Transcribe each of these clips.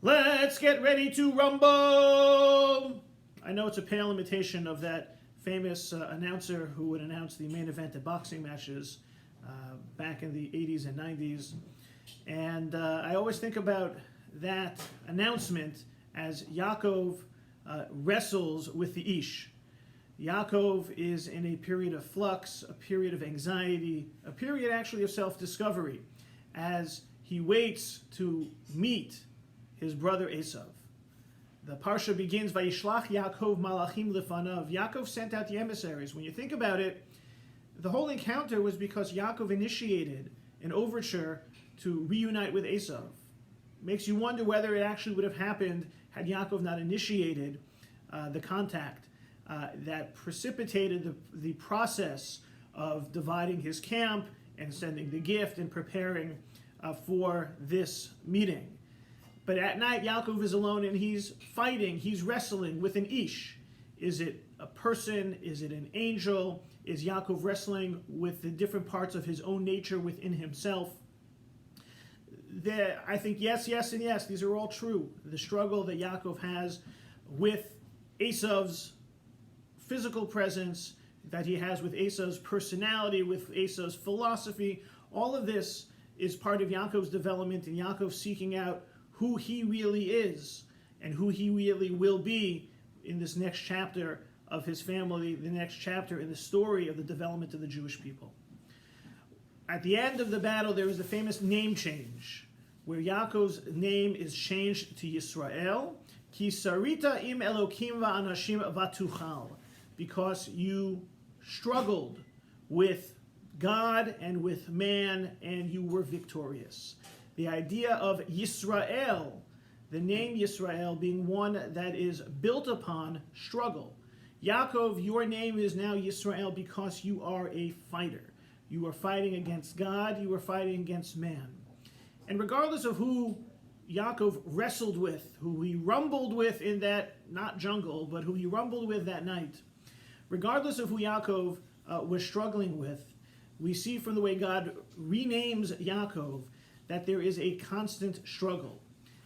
Let's get ready to rumble! I know it's a pale imitation of that famous announcer who would announce the main event at boxing matches back in the 80s and 90s. And I always think about that announcement as Yaakov wrestles with the Ish. Yaakov is in a period of flux, a period of anxiety, a period actually of self-discovery, as he waits to meet his brother Esav. The parsha begins, Vayishlach Yaakov malachim lefanav. Yaakov sent out the emissaries. When you think about it, the whole encounter was because Yaakov initiated an overture to reunite with Esav. Makes you wonder whether it actually would have happened had Yaakov not initiated the contact that precipitated the process of dividing his camp and sending the gift and preparing for this meeting. But at night, Yaakov is alone and he's fighting, he's wrestling with an Ish. Is it a person? Is it an angel? Is Yaakov wrestling with the different parts of his own nature within himself? I think yes, yes, and yes, these are all true. The struggle that Yaakov has with Esav's physical presence, that he has with Esav's personality, with Esav's philosophy, all of this is part of Yaakov's development and Yaakov seeking out who he really is and who he really will be in this next chapter of his family, the next chapter in the story of the development of the Jewish people. At the end of the battle, there is the famous name change, where Yaakov's name is changed to Yisrael, Ki sarita im Elokim va'anashim vatuchal, because you struggled with God and with man, and you were victorious. The idea of Yisrael, the name Yisrael, being one that is built upon struggle. Yaakov, your name is now Yisrael because you are a fighter. You are fighting against God, you are fighting against man. And regardless of who Yaakov wrestled with, who he rumbled with in that, not jungle, but who he rumbled with that night, regardless of who Yaakov was struggling with, we see from the way God renames Yaakov that there is a constant struggle.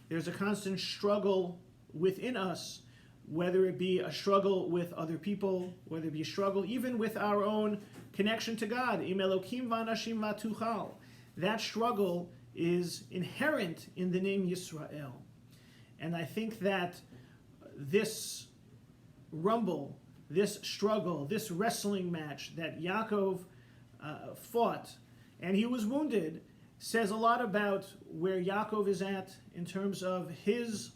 There's a constant struggle within us, whether it be a struggle with other people, whether it be a struggle even with our own connection to God. Im Elokim v'anashim v'tuchal. That struggle is inherent in the name Yisrael. And I think that this rumble, this struggle, this wrestling match that Yaakov fought, and he was wounded, says a lot about where Yaakov is at in terms of his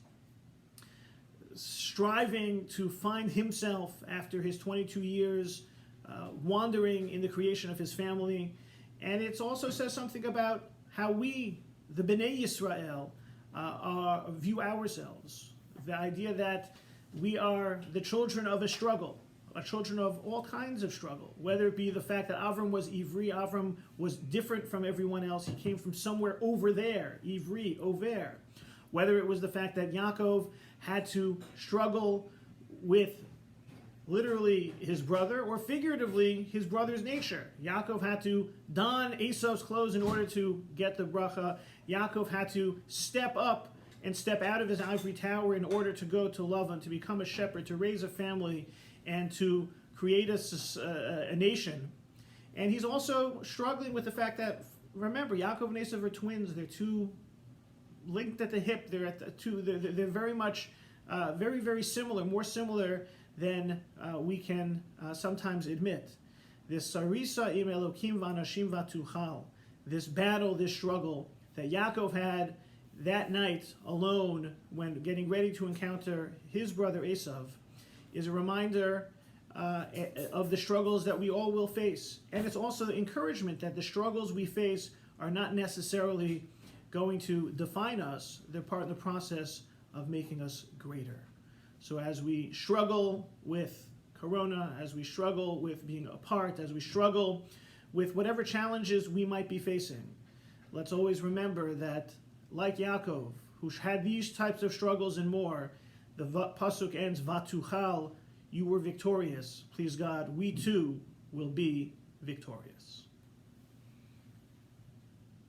striving to find himself after his 22 years wandering in the creation of his family. And it also says something about how we, the Bnei Yisrael, view ourselves. The idea that we are the children of a struggle, children of all kinds of struggle, whether it be the fact that Avram was Ivri, Avram was different from everyone else, he came from somewhere over there, Ivri, over. Whether it was the fact that Yaakov had to struggle with literally his brother, or figuratively his brother's nature. Yaakov had to don Esav's clothes in order to get the bracha. Yaakov had to step up and step out of his ivory tower in order to go to Lavan, to become a shepherd, to raise a family, and to create a nation. And he's also struggling with the fact that, remember, Yaakov and Esav are twins. They're two linked at the hip. They're very much, very, very similar, more similar than we can sometimes admit. This sarisa im Elokim v'anashim v'tuchal, this battle, this struggle that Yaakov had that night alone when getting ready to encounter his brother Esav, is a reminder of the struggles that we all will face. And it's also the encouragement that the struggles we face are not necessarily going to define us. They're part of the process of making us greater. So as we struggle with Corona, as we struggle with being apart, as we struggle with whatever challenges we might be facing, let's always remember that, like Yaakov, who had these types of struggles and more, the pasuk ends, Vatuchal, you were victorious. Please God, we too will be victorious.